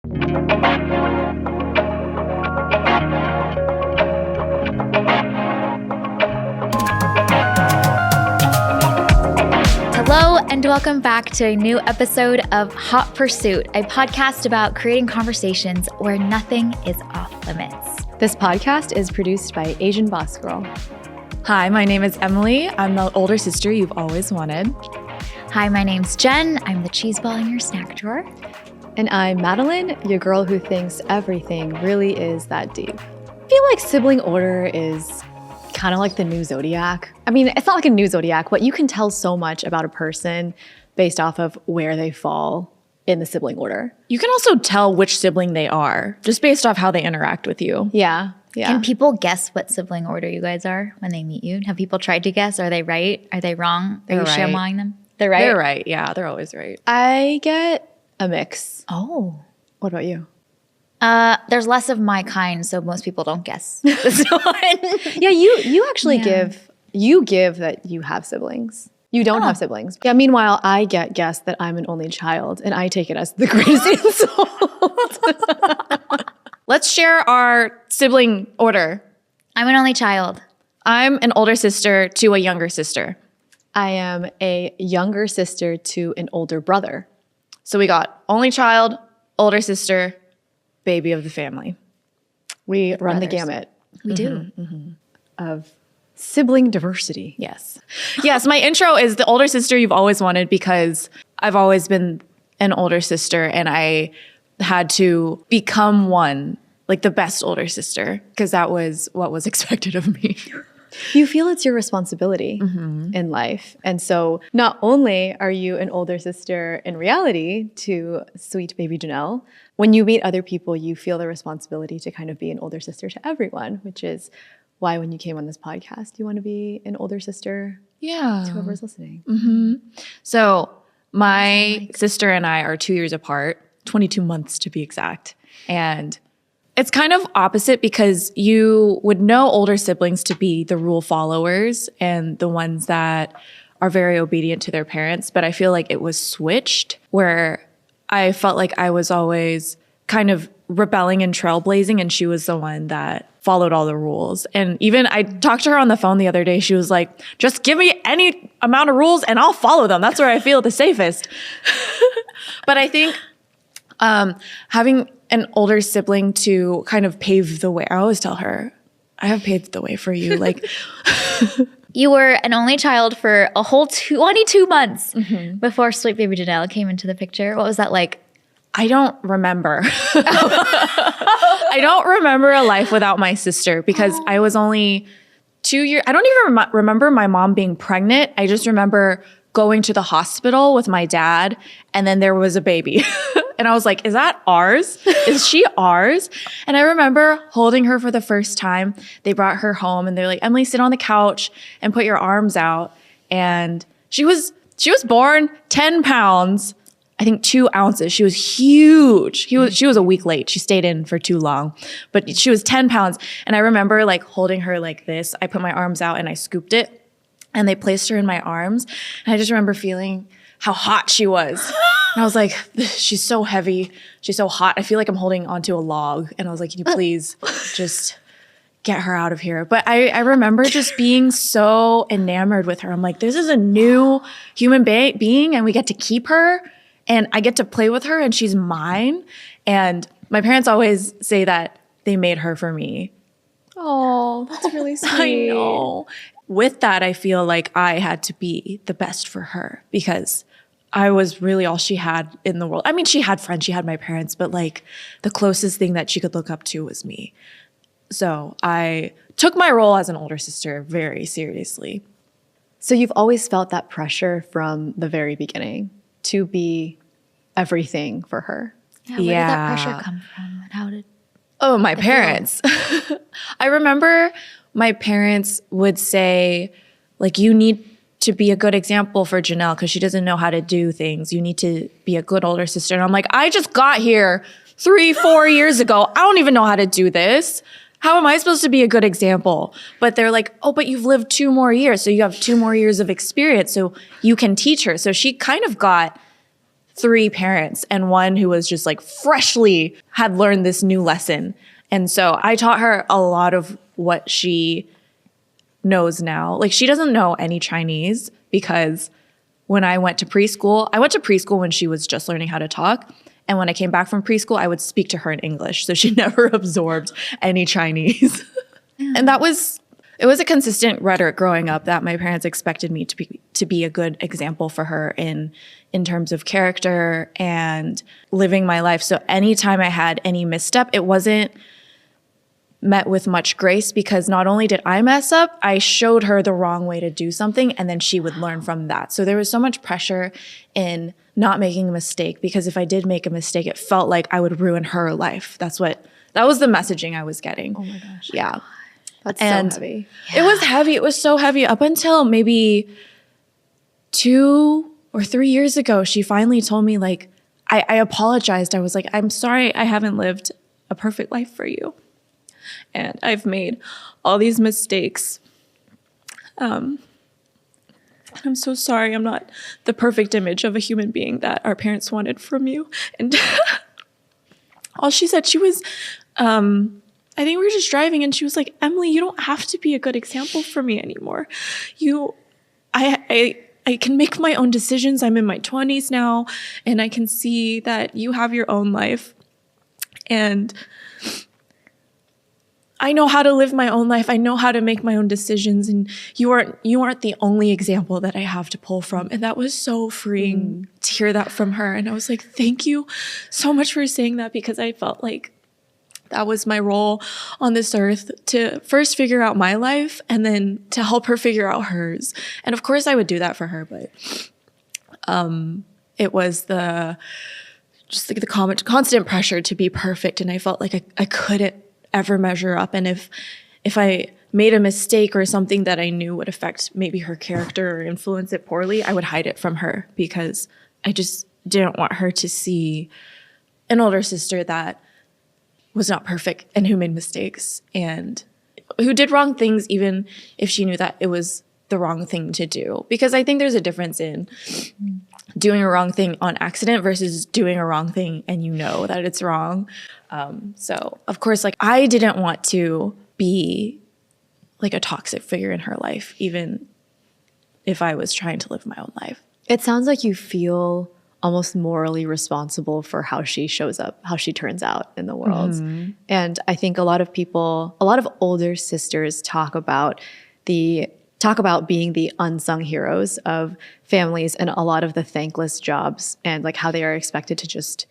Hello, and welcome back to a new episode of Hot Pursuit, a podcast about creating conversations where nothing is off limits. This podcast is produced by Asian Boss Girl. Hi, my name is Emily. I'm the older sister you've always wanted. Hi, my name's Jen. I'm the cheese ball in your snack drawer. And I'm Madelyn, your girl who thinks everything really is that deep. I feel like sibling order is kind of like the new zodiac. I mean, it's not like a new zodiac, but you can tell so much about a person based off of where they fall in the sibling order. You can also tell which sibling they are just based off how they interact with you. Yeah. Can people guess what sibling order you guys are when they meet you? Have people tried to guess? Are they right? Are they wrong? Are you sharing them? They're right? They're right. Yeah, they're always right. I get a mix. Oh. What about you? There's less of my kind, so most people don't guess this one. Yeah, you actually give that you have siblings. You don't have siblings. Yeah, meanwhile, I get guessed that I'm an only child, and I take it as the greatest insult. Let's share our sibling order. I'm an only child. I'm an older sister to a younger sister. I am a younger sister to an older brother. So we got only child, older sister, baby of the family. We run the gamut. We do. Of sibling diversity. Yes. Yes, my intro is the older sister you've always wanted because I've always been an older sister and I had to become one, like the best older sister, because that was what was expected of me. You feel it's your responsibility in life. And so not only are you an older sister in reality to sweet baby Janelle, when you meet other people, you feel the responsibility to kind of be an older sister to everyone, which is why when you came on this podcast, you want to be an older sister to whoever's listening. So my sister and I are 2 years apart, 22 months to be exact. And it's kind of opposite because you would know older siblings to be the rule followers and the ones that are very obedient to their parents. But I feel like it was switched where I felt like I was always kind of rebelling and trailblazing and she was the one that followed all the rules. And even I talked to her on the phone the other day. She was like, just give me any amount of rules and I'll follow them. That's where I feel the safest. But I think having an older sibling to kind of pave the way. I always tell her, I have paved the way for you. Like You were an only child for a whole 22 months before sweet baby Janelle came into the picture. What was that like? I don't remember. I don't remember a life without my sister because I was only 2 years. I don't even remember my mom being pregnant. I just remember going to the hospital with my dad and then there was a baby. And I was like, is that ours? Is she ours? And I remember holding her for the first time. They brought her home and they're like, Emily, sit on the couch and put your arms out. And she was born 10 pounds, I think 2 ounces. She was huge. She was a week late. She stayed in for too long, but she was 10 pounds. And I remember like holding her like this. I put my arms out and I scooped it and they placed her in my arms. And I just remember feeling how hot she was. And I was like, she's so heavy. She's so hot. I feel like I'm holding onto a log. And I was like, can you please just get her out of here? But I remember just being so enamored with her. I'm like, this is a new human being and we get to keep her and I get to play with her and she's mine. And my parents always say that they made her for me. Oh, that's really sweet. I know. With that, I feel like I had to be the best for her because I was really all she had in the world. I mean, she had friends, she had my parents, but like the closest thing that she could look up to was me. So I took my role as an older sister very seriously. So you've always felt that pressure from the very beginning to be everything for her. Yeah, where did that pressure come from? And how did my parents. I remember my parents would say, like, you need to be a good example for Janelle because she doesn't know how to do things. You need to be a good older sister. And I'm like, I just got here 3-4 years ago. I don't even know how to do this. How am I supposed to be a good example? But they're like, oh, but you've lived 2 more years. So you have 2 more years of experience. So you can teach her. So she kind of got 3 parents and one who was just like freshly had learned this new lesson. And so I taught her a lot of what she knows now. Like she doesn't know any Chinese because when I went to preschool when she was just learning how to talk. And when I came back from preschool, I would speak to her in English. So she never absorbed any Chinese. And it was a consistent rhetoric growing up that my parents expected me to be a good example for her in terms of character and living my life. So anytime I had any misstep, it wasn't met with much grace because not only did I mess up, I showed her the wrong way to do something and then she would learn from that. So there was so much pressure in not making a mistake because if I did make a mistake, it felt like I would ruin her life. That was the messaging I was getting. Oh my gosh. Yeah. That's so heavy. It was heavy. It was so heavy up until maybe 2 or 3 years ago, she finally told me like, I apologized. I was like, I'm sorry I haven't lived a perfect life for you. And I've made all these mistakes. I'm so sorry. I'm not the perfect image of a human being that our parents wanted from you. And all she said, she was, I think we were just driving and she was like, Emily, you don't have to be a good example for me anymore. I can make my own decisions. I'm in my 20s now and I can see that you have your own life. And I know how to live my own life. I know how to make my own decisions. And you aren't the only example that I have to pull from. And that was so freeing to hear that from her. And I was like, thank you so much for saying that because I felt like that was my role on this earth to first figure out my life and then to help her figure out hers. And of course I would do that for her, but it was the constant pressure to be perfect. And I felt like I couldn't ever measure up. And if I made a mistake or something that I knew would affect maybe her character or influence it poorly, I would hide it from her because I just didn't want her to see an older sister that was not perfect and who made mistakes and who did wrong things even if she knew that it was the wrong thing to do. Because I think there's a difference in doing a wrong thing on accident versus doing a wrong thing and you know that it's wrong. So of course, like I didn't want to be like a toxic figure in her life, even if I was trying to live my own life. It sounds like you feel almost morally responsible for how she shows up, how she turns out in the world. Mm-hmm. And I think a lot of older sisters talk about being the unsung heroes of families and a lot of the thankless jobs and like how they are expected to just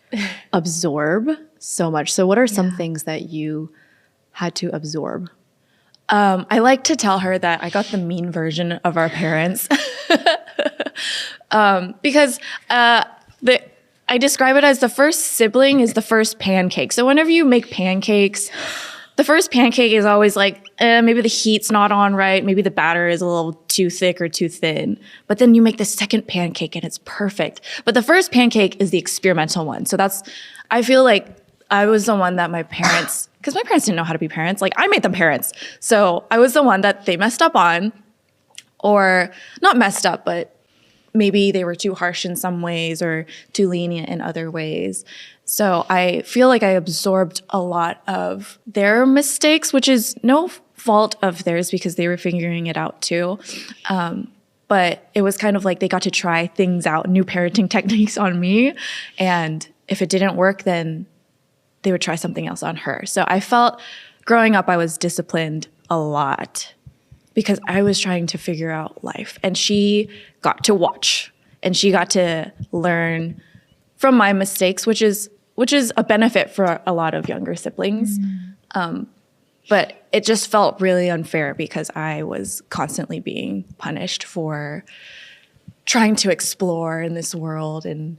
absorb so much. So what are some things that you had to absorb? I like to tell her that I got the mean version of our parents because I describe it as the first sibling is the first pancake. So whenever you make pancakes, the first pancake is always like, maybe the heat's not on right. Maybe the batter is a little too thick or too thin. But then you make the second pancake and it's perfect. But the first pancake is the experimental one. So I feel like I was the one that my parents, because my parents didn't know how to be parents. Like I made them parents. So I was the one that they messed up on, or not messed up, but maybe they were too harsh in some ways or too lenient in other ways. So I feel like I absorbed a lot of their mistakes, which is no fault of theirs because they were figuring it out too. But it was kind of like they got to try things out, new parenting techniques on me. And if it didn't work, then they would try something else on her. So I felt growing up, I was disciplined a lot because I was trying to figure out life. And she got to watch and she got to learn from my mistakes, which is a benefit for a lot of younger siblings. But it just felt really unfair because I was constantly being punished for trying to explore in this world and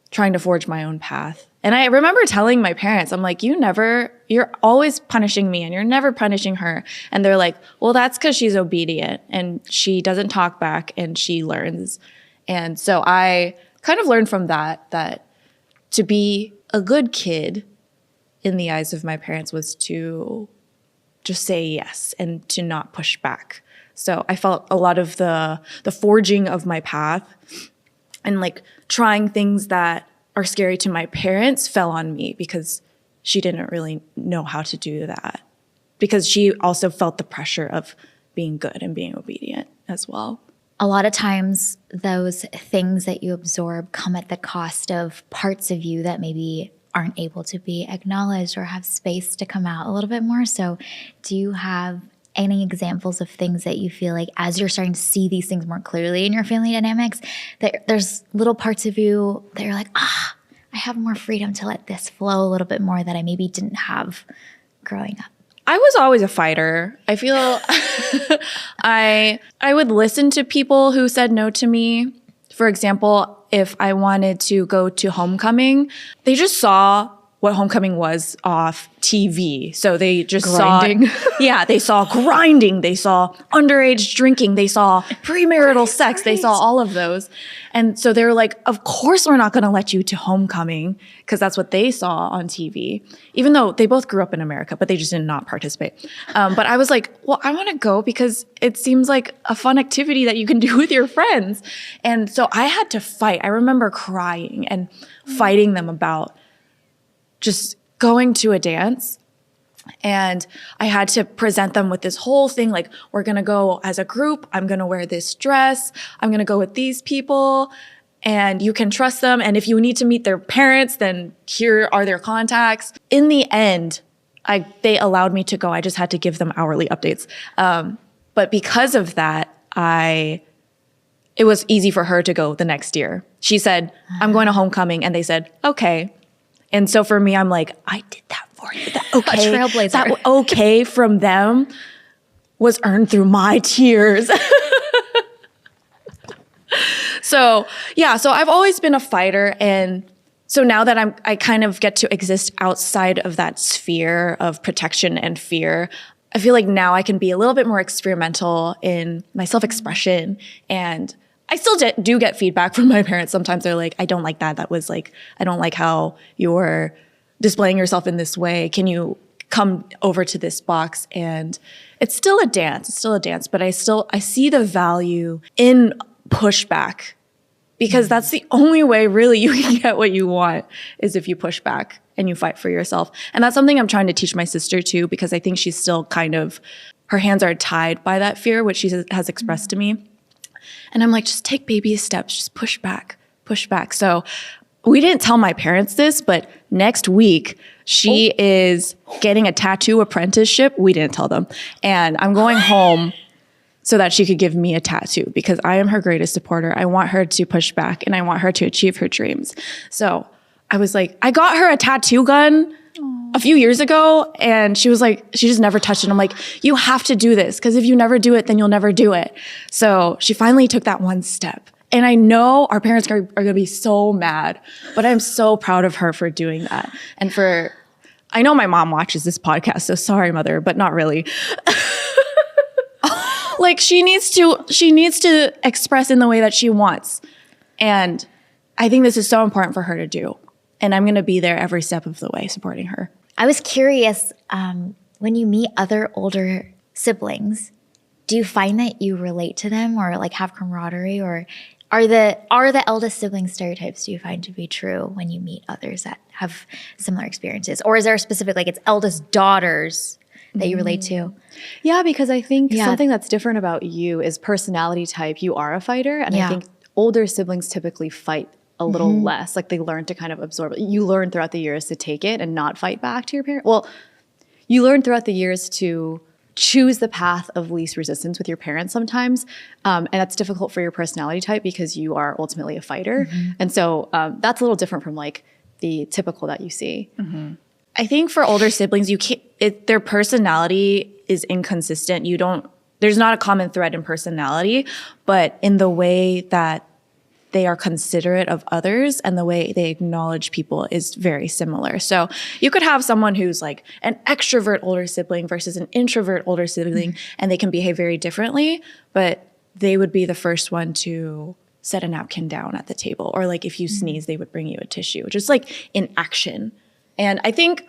trying to forge my own path. And I remember telling my parents, I'm like, you're always punishing me and you're never punishing her. And they're like, well, that's because she's obedient and she doesn't talk back and she learns. And so I kind of learned from that to be a good kid in the eyes of my parents was to just say yes and to not push back. So I felt a lot of the forging of my path and like trying things that are scary to my parents fell on me because she didn't really know how to do that, because she also felt the pressure of being good and being obedient as well. A lot of times those things that you absorb come at the cost of parts of you that maybe aren't able to be acknowledged or have space to come out a little bit more. So do you have any examples of things that you feel like as you're starting to see these things more clearly in your family dynamics, that there's little parts of you that you're like, I have more freedom to let this flow a little bit more that I maybe didn't have growing up? I was always a fighter. I feel I would listen to people who said no to me. For example, if I wanted to go to homecoming, they just saw what homecoming was off TV. So they just Grinding. they saw grinding, they saw underage drinking, they saw premarital sex, they saw all of those. And so they were like, of course we're not going to let you to homecoming, because that's what they saw on TV, even though they both grew up in America, but they just did not participate. But I was like, well, I want to go because it seems like a fun activity that you can do with your friends. And so I had to fight. I remember crying and fighting them about just going to a dance. And I had to present them with this whole thing, like, we're going to go as a group. I'm going to wear this dress. I'm going to go with these people, and you can trust them. And if you need to meet their parents, then here are their contacts. In the end, they allowed me to go. I just had to give them hourly updates. But because of that, it was easy for her to go the next year. She said, I'm going to homecoming. And they said, okay. And so for me, I'm like, I did that for you. That okay. A trailblazer. That okay from them was earned through my tears. So I've always been a fighter. And so now that I kind of get to exist outside of that sphere of protection and fear, I feel like now I can be a little bit more experimental in my self-expression. And I still do get feedback from my parents. Sometimes they're like, I don't like that. That was like, I don't like how you're displaying yourself in this way. Can you come over to this box? And it's still a dance. But I see the value in pushback, because that's the only way really you can get what you want, is if you push back and you fight for yourself. And that's something I'm trying to teach my sister too, because I think she's still kind of, her hands are tied by that fear, which she has expressed to me. And I'm like, just take baby steps, just push back. So we didn't tell my parents this, but next week she is getting a tattoo apprenticeship. We didn't tell them. And I'm going home so that she could give me a tattoo, because I am her greatest supporter. I want her to push back and I want her to achieve her dreams. So I was like, I got her a tattoo gun a few years ago, and she was like, she just never touched it. I'm like, you have to do this, because if you never do it, then you'll never do it. So she finally took that one step. And I know our parents are going to be so mad, but I'm so proud of her for doing that. And I know my mom watches this podcast, so sorry, mother, but not really. Like, she needs to express in the way that she wants. And I think this is so important for her to do. And I'm going to be there every step of the way supporting her. I was curious, when you meet other older siblings, do you find that you relate to them or like have camaraderie, or are the eldest sibling stereotypes, do you find to be true when you meet others that have similar experiences? Or is there a specific, like, it's eldest daughters that you relate to? Yeah, because I think something that's different about you is personality type. You are a fighter. And I think older siblings typically fight a little less. Like, they learn to kind of absorb it. You learn throughout the years to take it and not fight back to your parents. Well, you learn throughout the years to choose the path of least resistance with your parents sometimes. And that's difficult for your personality type because you are ultimately a fighter. And so that's a little different from like the typical that you see. I think for older siblings, their personality is inconsistent. There's not a common thread in personality, but in the way that they are considerate of others and the way they acknowledge people is very similar. So you could have someone who's like an extrovert older sibling versus an introvert older sibling, and they can behave very differently, but they would be the first one to set a napkin down at the table. Or like if you sneeze, they would bring you a tissue, just like in action. And I think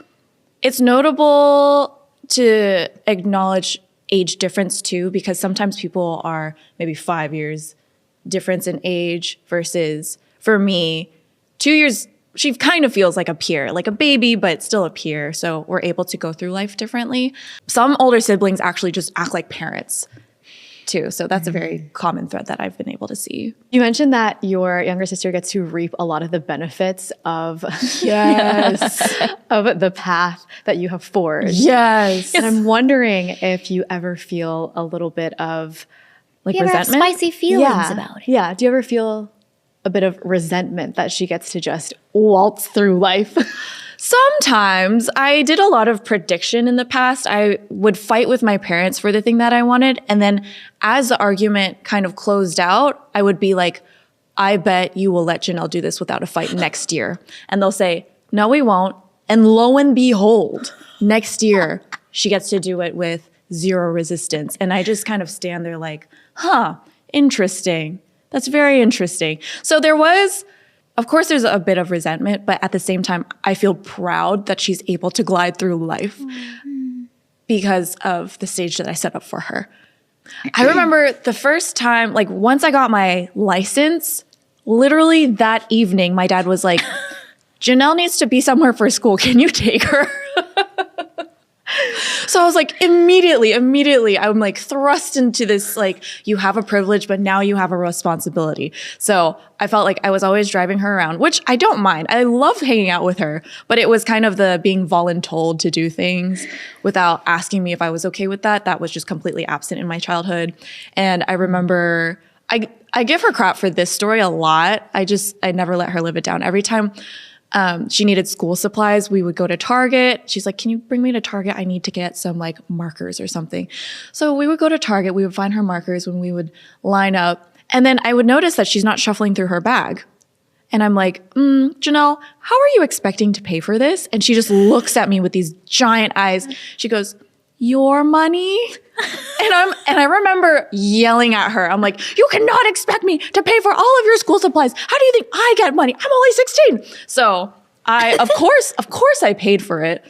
it's notable to acknowledge age difference too, because sometimes people are maybe 5 years difference in age versus for me, 2 years, she kind of feels like a peer, like a baby, but still a peer. So we're able to go through life differently. Some older siblings actually just act like parents too. So that's a very common thread that I've been able to see. You mentioned that your younger sister gets to reap a lot of the benefits of Yes. of the path that you have forged. Yes. And I'm wondering if you ever feel a little bit of like You ever have resentment. spicy feelings about it? Yeah. Do you ever feel a bit of resentment that she gets to just waltz through life? Sometimes. I did a lot of prediction in the past. I would fight with my parents for the thing that I wanted. And then as the argument kind of closed out, I would be like, I bet you will let Janelle do this without a fight next year. And they'll say, no, we won't. And lo and behold, next year, she gets to do it with zero resistance. And I just kind of stand there like, interesting. That's very interesting. So there was, of course, there's a bit of resentment, but at the same time, I feel proud that she's able to glide through life because of the stage that I set up for her. I remember the first time, like once I got my license, literally that evening, my dad was like, Janelle needs to be somewhere for school. Can you take her? So I was like, immediately, I'm like thrust into this, like, you have a privilege, but now you have a responsibility. So I felt like I was always driving her around, which I don't mind. I love hanging out with her, but it was kind of the being voluntold to do things without asking me if I was okay with that. That was just completely absent in my childhood. And I remember I give her crap for this story a lot. I never let her live it down. Every time she needed school supplies, we would go to Target. She's like, can you bring me to Target? I need to get some like markers or something. So we would go to Target. We would find her markers when we would line up. And then I would notice that she's not shuffling through her bag. And I'm like, Janelle, how are you expecting to pay for this? And she just looks at me with these giant eyes. She goes, your money? And I remember yelling at her. I'm like, you cannot expect me to pay for all of your school supplies. How do you think I get money? I'm only 16. So of course I paid for it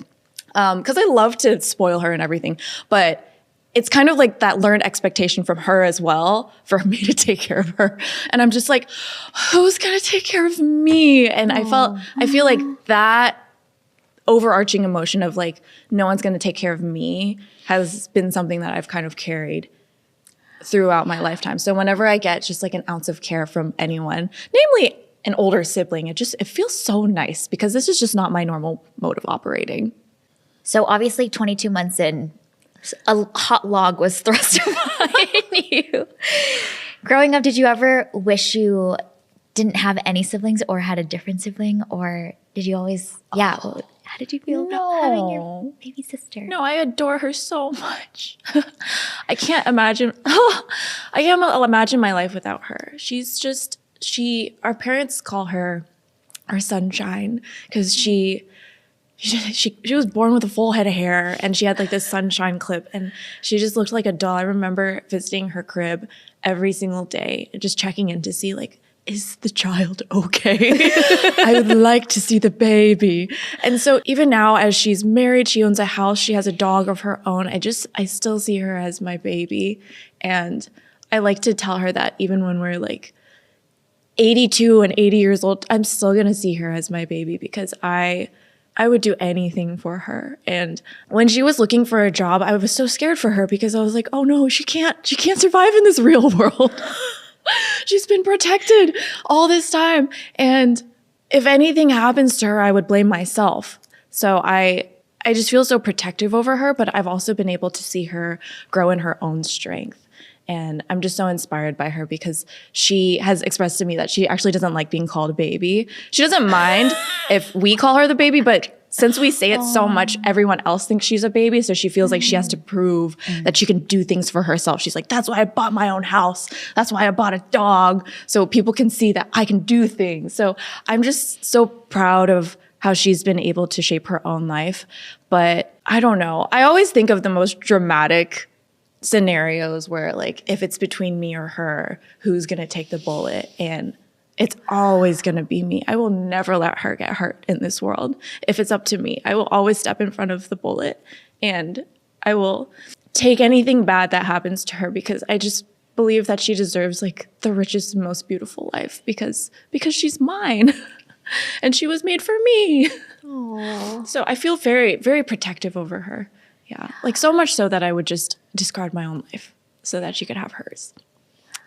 because I love to spoil her and everything. But it's kind of like that learned expectation from her as well for me to take care of her. And I'm just like, who's going to take care of me? And I feel like that overarching emotion of like, no one's going to take care of me has been something that I've kind of carried throughout my lifetime. So whenever I get just like an ounce of care from anyone, namely an older sibling, it feels so nice because this is just not my normal mode of operating. So obviously 22 months in, a hot log was thrust upon you. Growing up, did you ever wish you didn't have any siblings or had a different sibling? Or did you always, how did you feel about having your baby sister? No, I adore her so much. I can't imagine my life without her. She's just, our parents call her our sunshine because she was born with a full head of hair and she had like this sunshine clip and she just looked like a doll. I remember visiting her crib every single day and just checking in to see like, is the child okay? I would like to see the baby. And so even now as she's married, she owns a house, she has a dog of her own. I still see her as my baby. And I like to tell her that even when we're like 82 and 80 years old, I'm still going to see her as my baby because I would do anything for her. And when she was looking for a job, I was so scared for her because I was like, oh no, she can't survive in this real world. She's been protected all this time. And if anything happens to her, I would blame myself. So I just feel so protective over her, but I've also been able to see her grow in her own strength. And I'm just so inspired by her because she has expressed to me that she actually doesn't like being called a baby. She doesn't mind if we call her the baby, but since we say it so much, everyone else thinks she's a baby. So she feels like she has to prove that she can do things for herself. She's like, that's why I bought my own house. That's why I bought a dog. So people can see that I can do things. So I'm just so proud of how she's been able to shape her own life. But I don't know. I always think of the most dramatic scenarios where like, if it's between me or her, who's going to take the bullet? And it's always going to be me. I will never let her get hurt in this world. If it's up to me, I will always step in front of the bullet and I will take anything bad that happens to her because believe that she deserves like the richest, most beautiful life because she's mine and she was made for me. Aww. So I feel very, very protective over her. Yeah. Like so much so that I would just discard my own life so that she could have hers.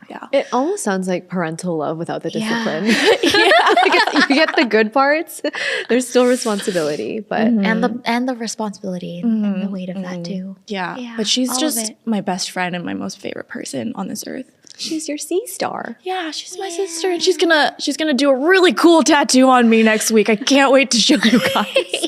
Yeah. It almost sounds like parental love without the discipline. You get the good parts. There's still responsibility, but and the responsibility and the weight of that too. Yeah. But she's just my best friend and my most favorite person on this earth. she's your sea star. Yeah, she's my sister, and she's gonna do a really cool tattoo on me next week. I can't wait to show you guys.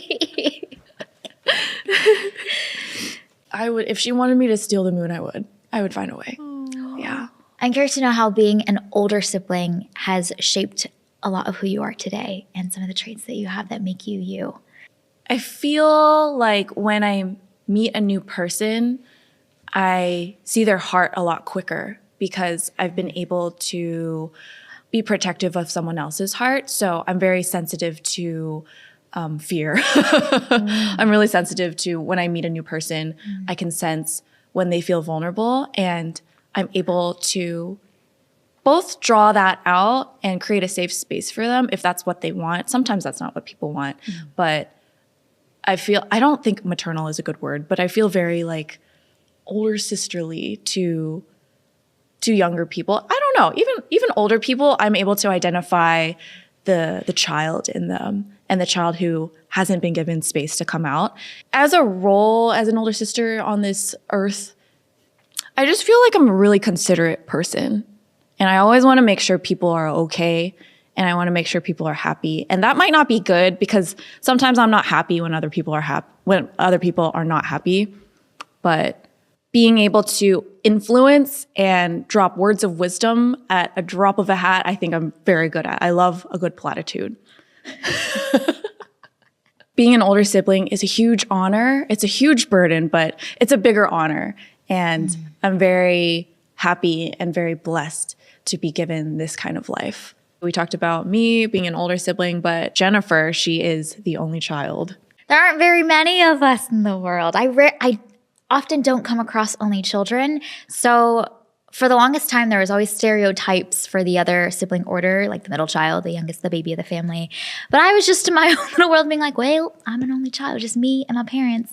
I would, if she wanted me to steal the moon, I would find a way. Aww. Yeah. I'm curious to know how being an older sibling has shaped a lot of who you are today and some of the traits that you have that make you you. I feel like when I meet a new person, I see their heart a lot quicker because I've been able to be protective of someone else's heart. So I'm very sensitive to fear. I'm really sensitive to when I meet a new person, I can sense when they feel vulnerable, and I'm able to both draw that out and create a safe space for them if that's what they want. Sometimes that's not what people want, but I don't think maternal is a good word, but I feel very like older sisterly to younger people. I don't know, even older people, I'm able to identify the child in them and the child who hasn't been given space to come out. As a role as an older sister on this earth, I just feel like I'm a really considerate person. And I always want to make sure people are okay, and I want to make sure people are happy. And that might not be good because sometimes I'm not happy when other people are not happy. But being able to influence and drop words of wisdom at a drop of a hat, I think I'm very good at. I love a good platitude. Being an older sibling is a huge honor. It's a huge burden, but it's a bigger honor. And I'm very happy and very blessed to be given this kind of life. We talked about me being an older sibling, but Jennifer, she is the only child. There aren't very many of us in the world. I often don't come across only children. So for the longest time, there was always stereotypes for the other sibling order, like the middle child, the youngest, the baby of the family. But I was just in my own little world being like, well, I'm an only child, just me and my parents.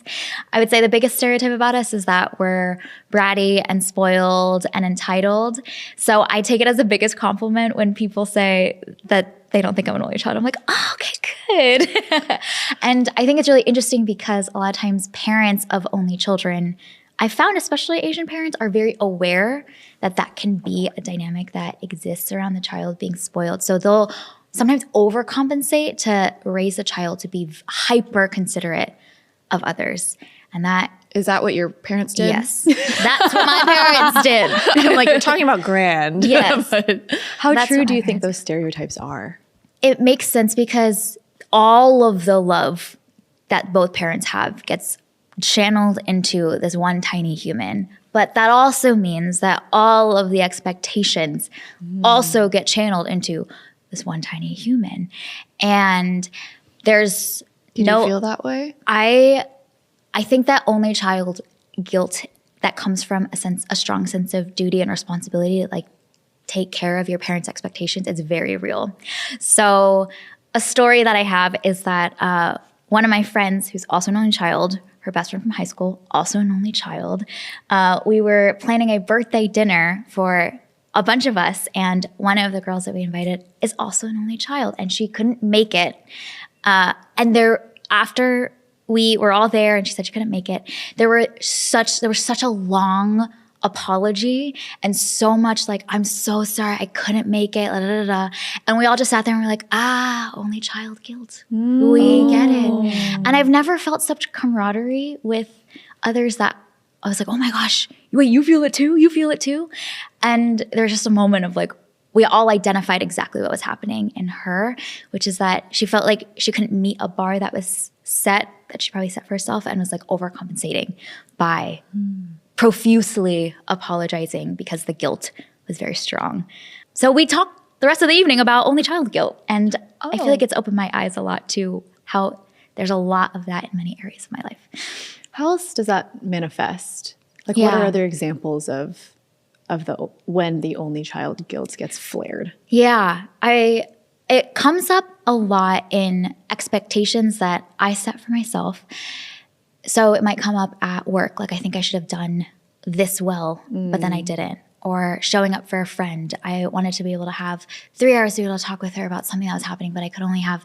I would say the biggest stereotype about us is that we're bratty and spoiled and entitled. So I take it as the biggest compliment when people say that they don't think I'm an only child. I'm like, oh, okay, good. And I think it's really interesting because a lot of times parents of only children, I found especially Asian parents, are very aware that that can be a dynamic that exists around the child being spoiled. So they'll sometimes overcompensate to raise the child to be hyper considerate of others. And that Is that what your parents did? Yes, that's what my parents did. I'm like, you're talking about grand. Yes. How That's true what do my you think parents- those stereotypes are? It makes sense because all of the love that both parents have gets channeled into this one tiny human. But that also means that all of the expectations also get channeled into this one tiny human. And there's Did you feel that way? I think that only child guilt that comes from a strong sense of duty and responsibility to like take care of your parents' expectations is very real. So a story that I have is that one of my friends, who's also an only child, her best friend from high school, also an only child, we were planning a birthday dinner for a bunch of us, and one of the girls that we invited is also an only child, and she couldn't make it. After we were all there and she said she couldn't make it, there was such a long apology and so much like, I'm so sorry, I couldn't make it, and we all just sat there and we're like, only child guilt. We get it. And I've never felt such camaraderie with others that I was like, oh my gosh, wait, you feel it too? You feel it too? And there's just a moment of like, we all identified exactly what was happening in her, which is that she felt like she couldn't meet a bar that was set, that she probably set for herself, and was like overcompensating by profusely apologizing because the guilt was very strong. So we talked the rest of the evening about only child guilt. And I feel like it's opened my eyes a lot to how there's a lot of that in many areas of my life. How else does that manifest? Like, what are other examples of of when the only child guilt gets flared? Yeah, it comes up a lot in expectations that I set for myself. So it might come up at work, like I think I should have done this well, but then I didn't. Or showing up for a friend. I wanted to be able to have 3 hours to be able to talk with her about something that was happening, but I could only have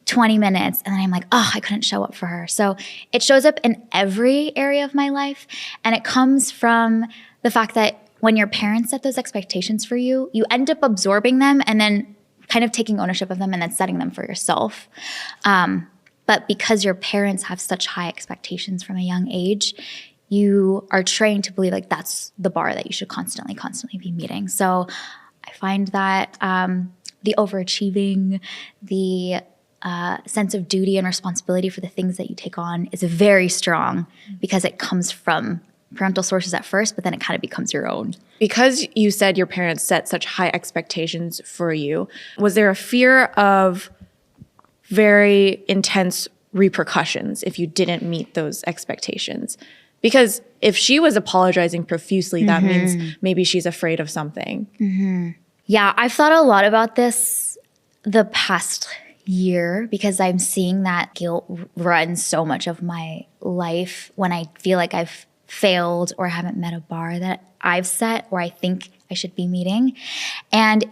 20 minutes. And then I'm like, oh, I couldn't show up for her. So it shows up in every area of my life. And it comes from the fact that when your parents set those expectations for you, you end up absorbing them and then kind of taking ownership of them and then setting them for yourself. But because your parents have such high expectations from a young age, you are trained to believe like that's the bar that you should constantly be meeting. So I find that the overachieving, the sense of duty and responsibility for the things that you take on is very strong because it comes from parental sources at first, but then it kind of becomes your own. Because you said your parents set such high expectations for you, was there a fear of very intense repercussions if you didn't meet those expectations? Because if she was apologizing profusely, that means maybe she's afraid of something. Yeah, I've thought a lot about this the past year because I'm seeing that guilt run so much of my life when I feel like I've failed or haven't met a bar that I've set or I think I should be meeting. And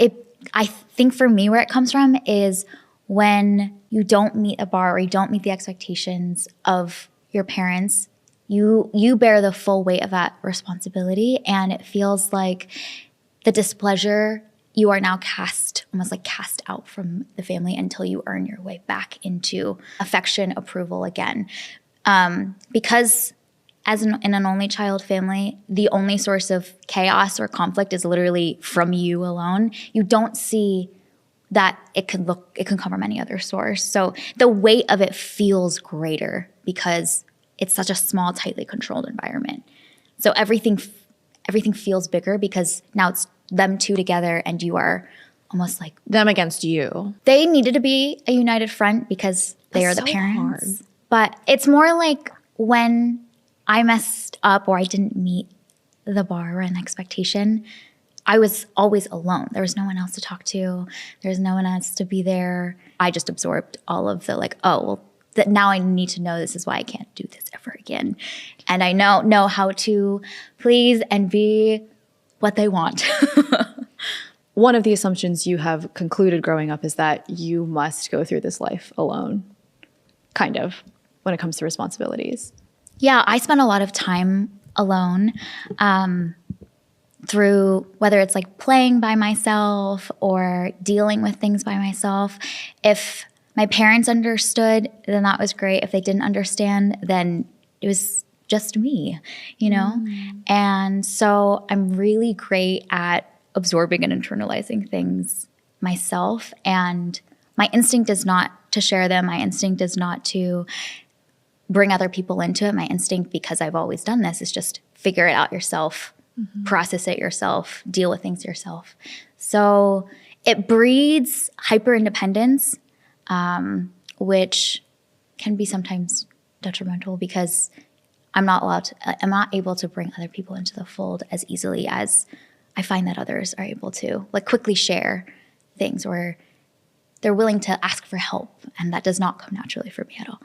I think for me where it comes from is when you don't meet a bar or you don't meet the expectations of your parents, you bear the full weight of that responsibility, and it feels like the displeasure, you are now almost like cast out from the family until you earn your way back into affection, approval again. Because in an only child family, the only source of chaos or conflict is literally from you alone. You don't see that it can come from any other source. So the weight of it feels greater because it's such a small, tightly controlled environment. So everything feels bigger because now it's them two together and you are almost like them against you. They needed to be a united front because they are the parents. Hard. But it's more like when I messed up or I didn't meet the bar or an expectation, I was always alone. There was no one else to talk to. There was no one else to be there. I just absorbed all of the that now I need to know this is why I can't do this ever again. And I know how to please and be what they want. One of the assumptions you have concluded growing up is that you must go through this life alone, kind of, when it comes to responsibilities. Yeah, I spent a lot of time alone through whether it's like playing by myself or dealing with things by myself. If my parents understood, then that was great. If they didn't understand, then it was just me, you know? And so I'm really great at absorbing and internalizing things myself. And my instinct is not to share them. My instinct is not to bring other people into it. My instinct, because I've always done this, is just figure it out yourself, process it yourself, deal with things yourself. So it breeds hyperindependence, which can be sometimes detrimental because I'm not able to bring other people into the fold as easily as I find that others are able to, like quickly share things, or they're willing to ask for help, and that does not come naturally for me at all.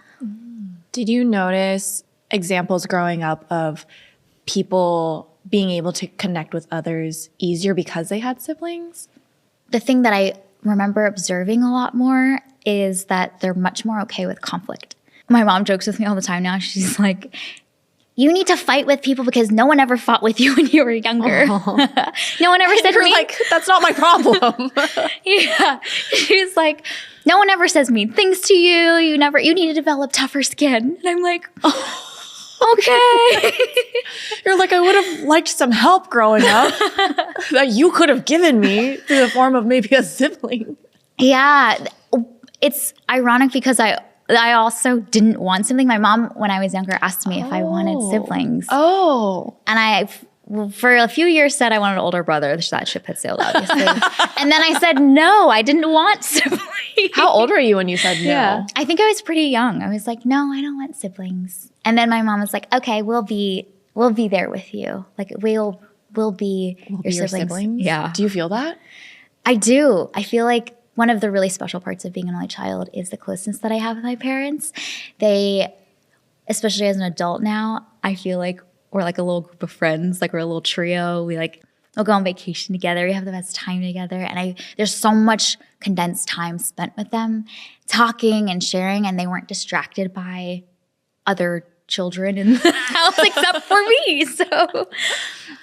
Did you notice examples growing up of people being able to connect with others easier because they had siblings? The thing that I remember observing a lot more is that they're much more okay with conflict. My mom jokes with me all the time now. She's like, you need to fight with people because no one ever fought with you when you were younger. No one ever said You're like, that's not my problem. Yeah. She's like, no one ever says mean things to you. You need to develop tougher skin. And I'm like, okay. You're like, I would have liked some help growing up that you could have given me through the form of maybe a sibling. Yeah. It's ironic because I also didn't want something. My mom, when I was younger, asked me if I wanted siblings. Oh. And for a few years, said I wanted an older brother. That ship had sailed, obviously. And then I said, no, I didn't want siblings. How old were you when you said no? Yeah. I think I was pretty young. I was like, no, I don't want siblings. And then my mom was like, okay, we'll be there with you. Like, we'll will be your siblings. Yeah. Do you feel that? I do. I feel like one of the really special parts of being an only child is the closeness that I have with my parents. They, especially as an adult now, I feel like we're like a little group of friends, like we're a little trio. We'll go on vacation together. We have the best time together. And there's so much condensed time spent with them talking and sharing, and they weren't distracted by other children in the house except for me.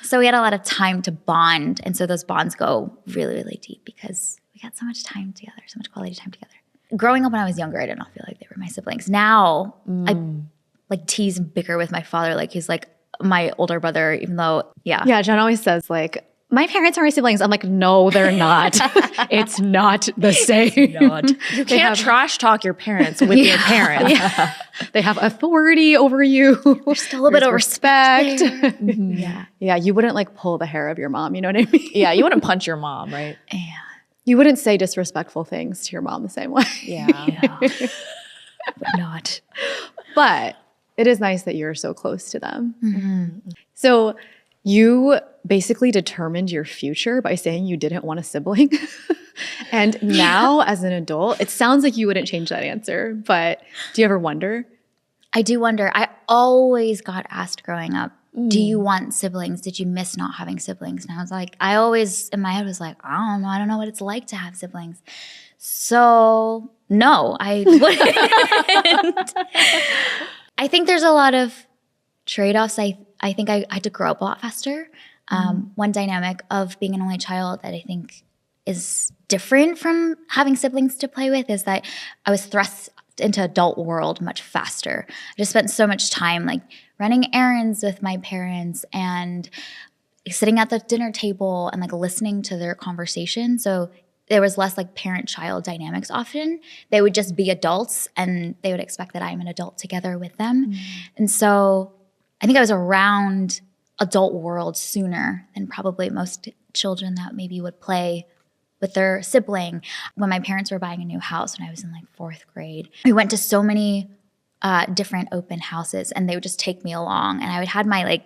So we had a lot of time to bond. And so those bonds go really, really deep because we got so much time together, so much quality time together. Growing up when I was younger, I did not feel like they were my siblings. Now I like tease and bicker with my father. Like he's like my older brother, even though, Yeah, Jen always says like, my parents are my siblings. I'm like, no, they're not. It's not the same. You can't trash talk your parents with your parents. Yeah. They have authority over you. There's still a bit of respect. Yeah, you wouldn't like pull the hair of your mom, you know what I mean? Yeah, you wouldn't punch your mom, right? Yeah. You wouldn't say disrespectful things to your mom the same way. Yeah. But not. But it is nice that you're so close to them. So you basically determined your future by saying you didn't want a sibling. And now as an adult, it sounds like you wouldn't change that answer, but do you ever wonder? I do wonder. I always got asked growing up, do you want siblings? Did you miss not having siblings? And I was like, I always in my head was like, I don't know. I don't know what it's like to have siblings. So no, I wouldn't. I think there's a lot of trade-offs. I think I had to grow up a lot faster. One dynamic of being an only child that I think is different from having siblings to play with is that I was thrust into adult world much faster. I just spent so much time like running errands with my parents and sitting at the dinner table and like listening to their conversation. So there was less like parent-child dynamics often. They would just be adults and they would expect that I'm an adult together with them. And so I think I was around adult world sooner than probably most children that maybe would play with their sibling. When my parents were buying a new house when I was in like 4th grade, we went to so many different open houses and they would just take me along and I would have my like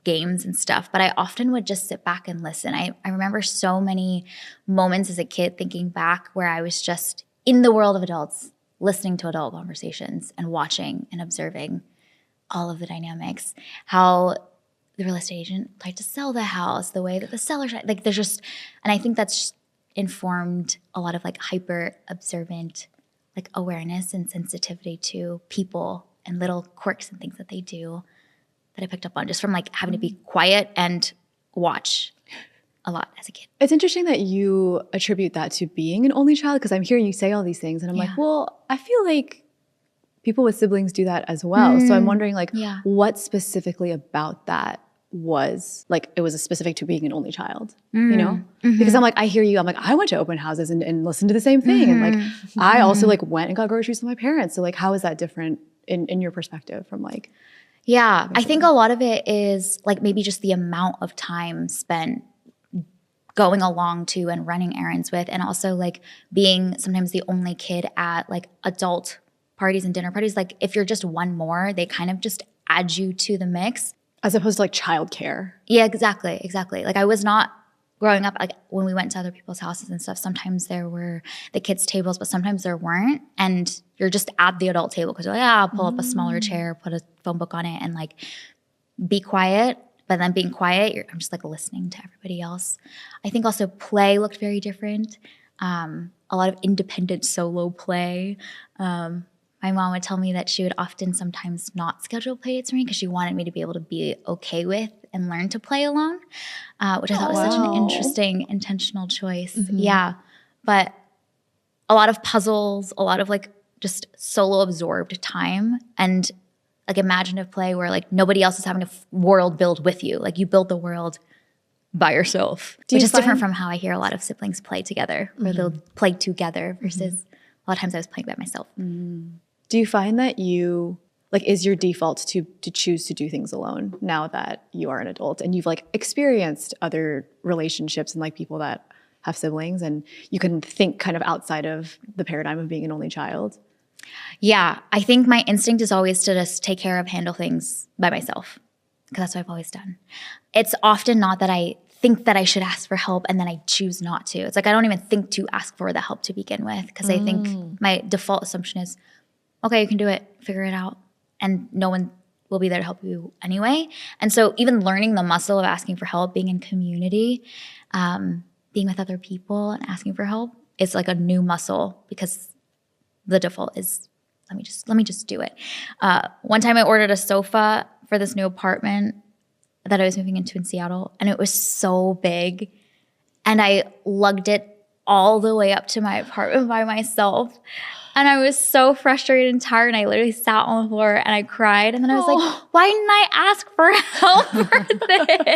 games and stuff, but I often would just sit back and listen. I remember so many moments as a kid thinking back where I was just in the world of adults, listening to adult conversations and watching and observing all of the dynamics, how the real estate agent tried to sell the house, the way that the seller tried, like there's just, and I think that's just informed a lot of like hyper observant like awareness and sensitivity to people and little quirks and things that they do that I picked up on just from like having to be quiet and watch a lot as a kid. It's interesting that you attribute that to being an only child because I'm hearing you say all these things and I'm like, well, I feel like people with siblings do that as well. So I'm wondering like what specifically about that was like it was specific to being an only child, you know? Because I'm like, I hear you, I'm like, I went to open houses and listened to the same thing. And like I also like went and got groceries with my parents. So like how is that different in your perspective from like I think a lot of it is like maybe just the amount of time spent going along to and running errands with, and also like being sometimes the only kid at like adult parties and dinner parties. Like if you're just one more, they kind of just add you to the mix. As opposed to like childcare. Yeah, exactly. Like I was not growing up, like when we went to other people's houses and stuff, sometimes there were the kids' tables, but sometimes there weren't. And you're just at the adult table because you're like, I'll pull up a smaller chair, put a phone book on it and like be quiet. But then being quiet, I'm just like listening to everybody else. I think also play looked very different. A lot of independent solo play. My mom would tell me that she would often sometimes not schedule play dates for me because she wanted me to be able to be okay with and learn to play alone, which I thought was such an interesting, intentional choice. Yeah. But a lot of puzzles, a lot of like just solo absorbed time and like imaginative play where like nobody else is having a world build with you. Like you build the world by yourself, which is different from how I hear a lot of siblings play together where they'll play together versus a lot of times I was playing by myself. Do you find that you, like, is your default to choose to do things alone now that you are an adult and you've like experienced other relationships and like people that have siblings and you can think kind of outside of the paradigm of being an only child? Yeah, I think my instinct is always to just take care of, handle things by myself. because that's what I've always done. It's often not that I think that I should ask for help and then I choose not to. It's like I don't even think to ask for the help to begin with, because I think my default assumption is, okay, you can do it, figure it out, and no one will be there to help you anyway. And so even learning the muscle of asking for help, being in community, being with other people and asking for help is like a new muscle, because the default is, let me just do it. One time I ordered a sofa for this new apartment that I was moving into in Seattle, and it was so big, and I lugged it all the way up to my apartment by myself. And I was so frustrated and tired, and I literally sat on the floor and I cried. And then I was like, why didn't I ask for help for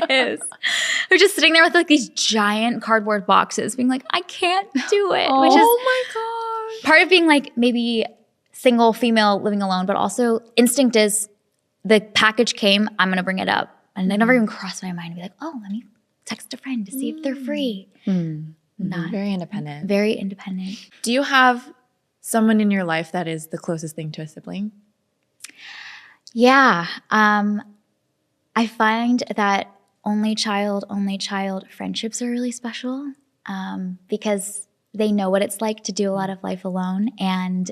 this? I was just sitting there with like these giant cardboard boxes being like, I can't do it. Which is my gosh. part of being like maybe single female living alone, but also instinct is the package came, I'm going to bring it up. And it never even crossed my mind to be like, oh, let me text a friend to see if they're free. Not Very independent. very independent. Do you have someone in your life that is the closest thing to a sibling? Yeah. I find that only child friendships are really special, because they know what it's like to do a lot of life alone, and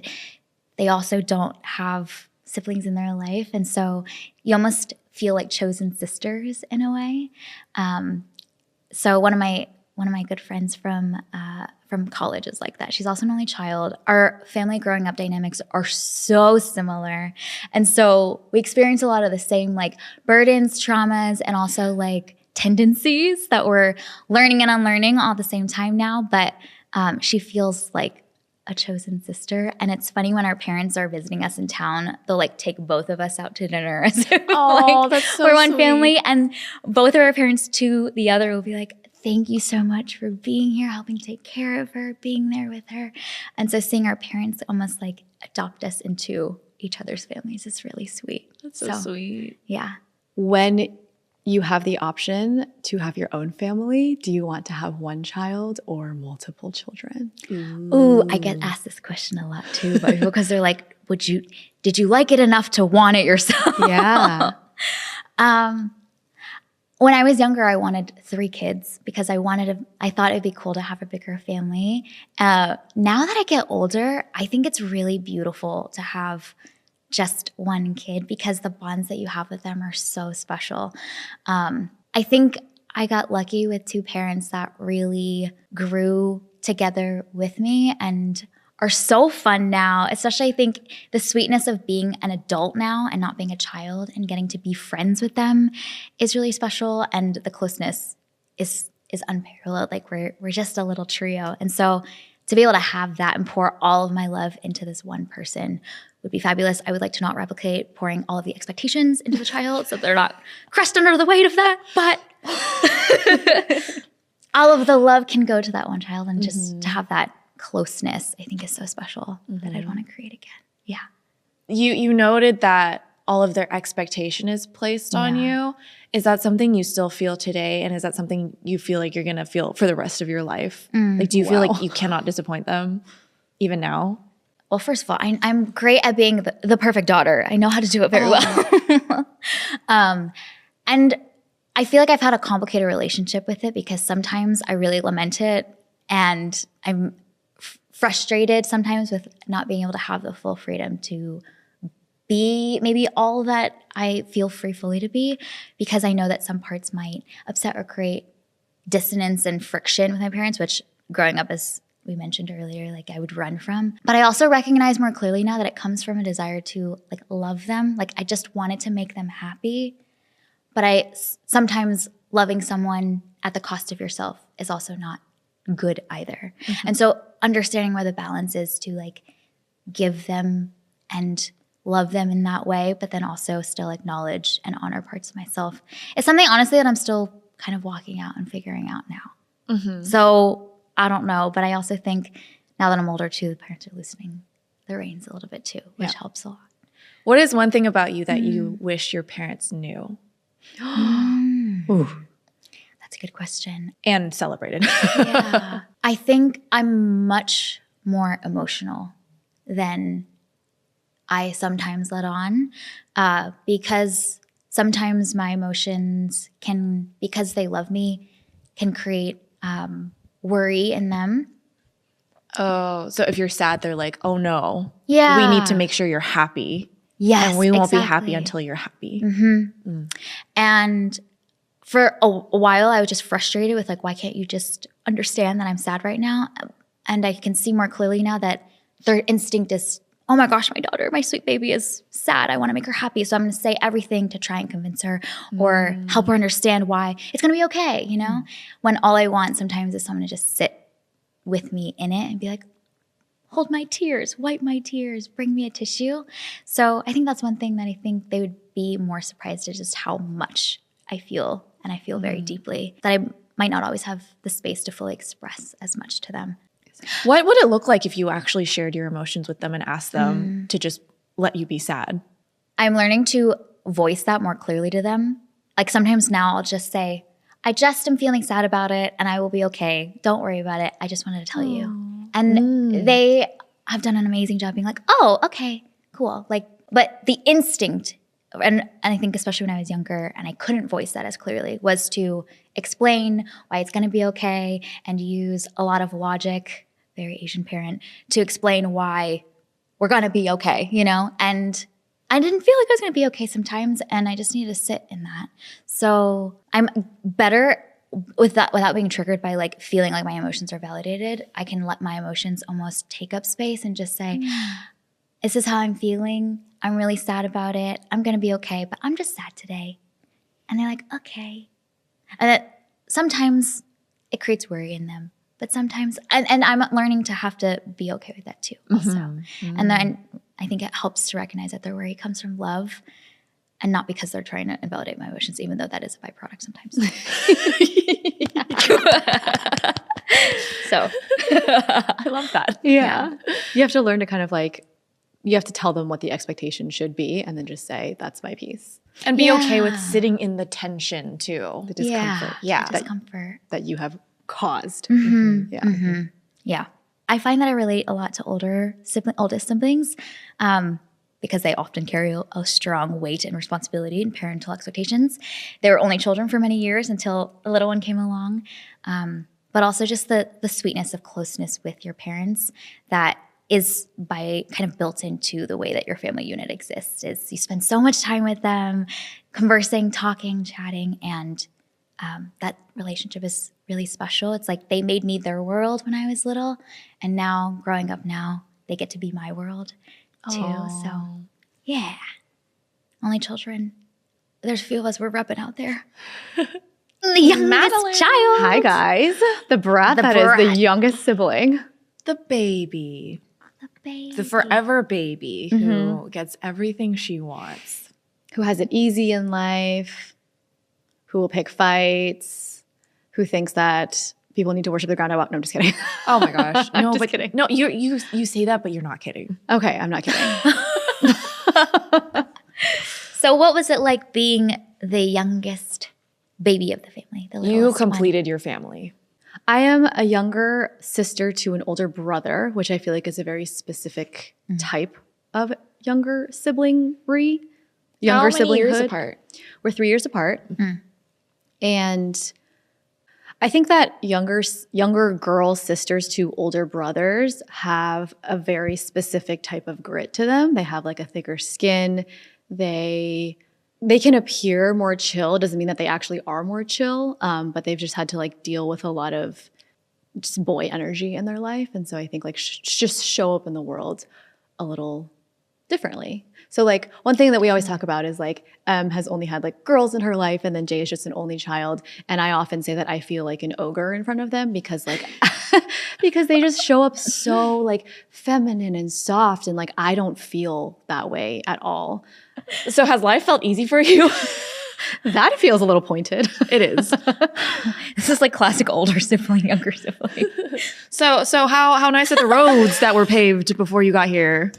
they also don't have siblings in their life. And so you almost feel like chosen sisters in a way. So one of my good friends from college is like that. She's also an only child. Our family growing up dynamics are so similar. And so we experience a lot of the same like burdens, traumas, and also like tendencies that we're learning and unlearning all at the same time now. But she feels like a chosen sister. And it's funny when our parents are visiting us in town, they'll like take both of us out to dinner as if like, that's so we're one sweet. family. And both of our parents to the other will be like, thank you so much for being here, helping take care of her, being there with her. And so seeing our parents almost like adopt us into each other's families is really sweet. That's so sweet. Yeah. When you have the option to have your own family, do you want to have one child or multiple children? Ooh, I get asked this question a lot too by people, because they're like, did you like it enough to want it yourself? Yeah. When I was younger, I wanted 3 kids because I thought it'd be cool to have a bigger family. Now that I get older, I think it's really beautiful to have just one kid, because the bonds that you have with them are so special. I think I got lucky with 2 parents that really grew together with me and are so fun now. Especially I think the sweetness of being an adult now and not being a child and getting to be friends with them is really special. And the closeness is unparalleled. Like we're just a little trio. And so to be able to have that and pour all of my love into this one person would be fabulous. I would like to not replicate pouring all of the expectations into the child so they're not crushed under the weight of that. But all of the love can go to that one child, and just to have that closeness, I think, is so special that I'd want to create again. Yeah. You noted that all of their expectation is placed on you. Is that something you still feel today? And is that something you feel like you're going to feel for the rest of your life? Like, do you feel like you cannot disappoint them even now? Well, first of all, I'm great at being the perfect daughter. I know how to do it very well. And I feel like I've had a complicated relationship with it, because sometimes I really lament it, and I'm frustrated sometimes with not being able to have the full freedom to be maybe all that I feel free fully to be, because I know that some parts might upset or create dissonance and friction with my parents, which growing up, as we mentioned earlier, like I would run from. But I also recognize more clearly now that it comes from a desire to like love them. Like I just wanted to make them happy. But sometimes loving someone at the cost of yourself is also not good either. And so understanding where the balance is to like give them and love them in that way, but then also still acknowledge and honor parts of myself is something, honestly, that I'm still kind of walking out and figuring out now. So I don't know, but I also think now that I'm older too, the parents are loosening the reins a little bit too, which helps a lot. What is one thing about you that you wish your parents knew That's a good question. and celebrated? Yeah. I think I'm much more emotional than I sometimes let on, because sometimes my emotions can, because they love me, can create worry in them. Oh, so if you're sad, they're like, oh no. Yeah. We need to make sure you're happy. Yes, And we won't be exactly. happy until you're happy. And for a while, I was just frustrated with like, why can't you just understand that I'm sad right now? And I can see more clearly now that their instinct is, oh my gosh, my daughter, my sweet baby is sad. I want to make her happy. So I'm going to say everything to try and convince her or help her understand why it's going to be okay, you know? When all I want sometimes is someone to just sit with me in it and be like, hold my tears, wipe my tears, bring me a tissue. So I think that's one thing that I think they would be more surprised at, just how much I feel, and I feel very deeply, that I might not always have the space to fully express as much to them. What would it look like if you actually shared your emotions with them and asked them to just let you be sad? I'm learning to voice that more clearly to them. Like sometimes now I'll just say, I just am feeling sad about it and I will be okay. Don't worry about it. I just wanted to tell you. And they have done an amazing job being like, oh, okay, cool. Like, but the instinct, and I think especially when I was younger and I couldn't voice that as clearly, was to explain why it's going to be okay and use a lot of logic, very Asian parent, to explain why we're going to be okay, you know? And I didn't feel like I was going to be okay sometimes, and I just needed to sit in that. So I'm better with that without being triggered by like feeling like my emotions are validated. I can let my emotions almost take up space and just say, this is how I'm feeling. I'm really sad about it. I'm going to be okay, but I'm just sad today. And they're like, okay. And sometimes it creates worry in them, but sometimes, and I'm learning to have to be okay with that too also. And then I think it helps to recognize that their worry comes from love and not because they're trying to invalidate my emotions, even though that is a byproduct sometimes. So I love that. Yeah. You have to learn to kind of like, you have to tell them what the expectation should be and then just say, that's my piece. And be okay with sitting in the tension too. The discomfort. Yeah. The discomfort. That you have caused. Yeah. I find that I relate a lot to oldest siblings because they often carry a strong weight and responsibility and parental expectations. They were only children for many years until the little one came along. But also just the sweetness of closeness with your parents that is by kind of built into the way that your family unit exists. Is you spend so much time with them, conversing, talking, chatting, and that relationship is really special. It's like they made me their world when I was little, and now, growing up now, they get to be my world too. Aww. So, yeah. Only children. There's a few of us, we're repping out there. The youngest Madelyn. child. Hi, guys. The brat that is the youngest sibling. The baby. The baby. The forever baby who gets everything she wants. Who has it easy in life, who will pick fights, who thinks that people need to worship the ground I walk. No, I'm just kidding. Oh my gosh. No, just but kidding. No, you say that, but you're not kidding. Okay, I'm not kidding. So what was it like being the youngest baby of the family? The You littlest one? completed your family. I am a younger sister to an older brother, which I feel like is a very specific type of younger siblingry. Younger How many years siblinghood. apart? We're 3 years apart. And I think that younger girl sisters to older brothers have a very specific type of grit to them. They have like a thicker skin. They can appear more chill. It doesn't mean that they actually are more chill, but they've just had to like deal with a lot of just boy energy in their life. And so I think like just show up in the world a little differently. So like one thing that we always talk about is like has only had like girls in her life, and then Jay is just an only child. And I often say that I feel like an ogre in front of them because like because they just show up so like feminine and soft, and like I don't feel that way at all. So has life felt easy for you? That feels a little pointed. It is. This is like classic older sibling, younger sibling. So how nice are the roads that were paved before you got here?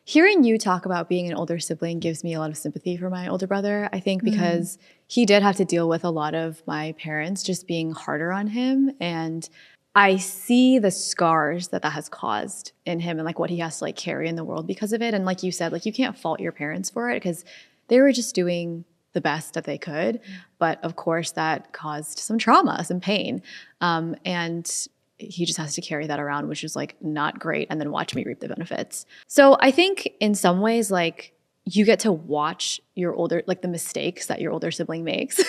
Hearing you talk about being an older sibling gives me a lot of sympathy for my older brother, I think, because he did have to deal with a lot of my parents just being harder on him. And I see the scars that has caused in him and like what he has to like carry in the world because of it. And like you said, like you can't fault your parents for it because they were just doing the best that they could. But of course that caused some trauma, some pain. And he just has to carry that around, which is like not great. And then watch me reap the benefits. So I think in some ways, like you get to watch your older, like the mistakes that your older sibling makes.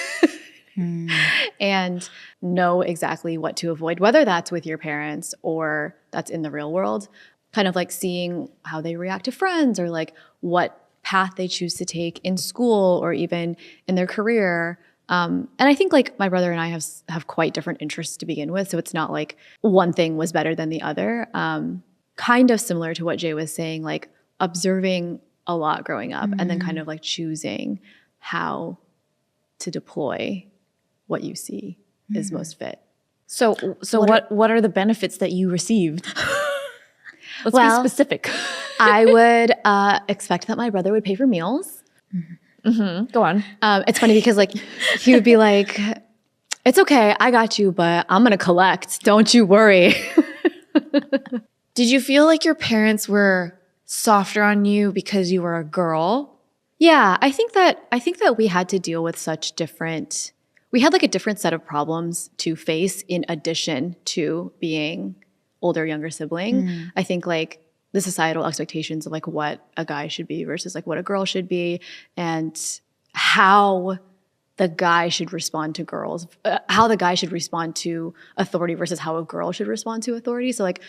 And know exactly what to avoid, whether that's with your parents or that's in the real world, kind of like seeing how they react to friends or like what path they choose to take in school or even in their career. And I think like my brother and I have quite different interests to begin with. So it's not like one thing was better than the other. Kind of similar to what Jay was saying, like observing a lot growing up and then kind of like choosing how to deploy what you see is most fit. So what are the benefits that you received? Let's be specific. I would expect that my brother would pay for meals. Go on. It's funny because like he would be like, it's okay, I got you, but I'm going to collect. Don't you worry. Did you feel like your parents were softer on you because you were a girl? Yeah, I think that we had to deal with we had like a different set of problems to face in addition to being older, younger sibling. I think like the societal expectations of like what a guy should be versus like what a girl should be and how the guy should respond to girls, how the guy should respond to authority versus how a girl should respond to authority. So like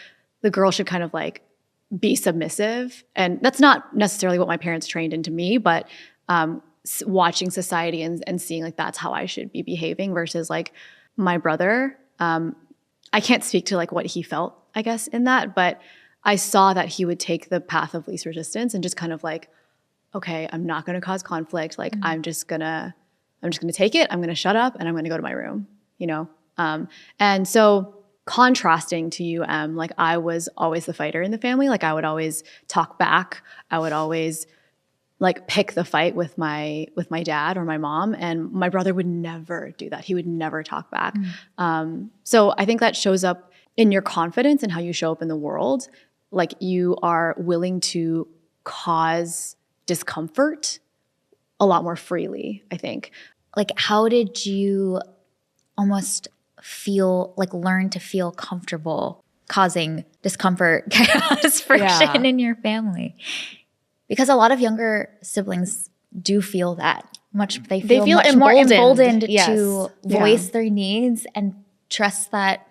the girl should kind of like be submissive. And that's not necessarily what my parents trained into me, but watching society and seeing like that's how I should be behaving versus like my brother. I can't speak to like what he felt, I guess, in that, but I saw that he would take the path of least resistance and just kind of like, okay, I'm not going to cause conflict. Like I'm just going to take it. I'm going to shut up and I'm going to go to my room, you know? And so contrasting to you, like I was always the fighter in the family. Like I would always talk back. I would always like pick the fight with my dad or my mom, and my brother would never do that. He would never talk back. So I think that shows up in your confidence and how you show up in the world. Like you are willing to cause discomfort a lot more freely, I think. Like, how did you almost feel, like learn to feel comfortable causing discomfort, chaos, friction in your family? Because a lot of younger siblings do feel that they feel much more emboldened to voice their needs and trust that,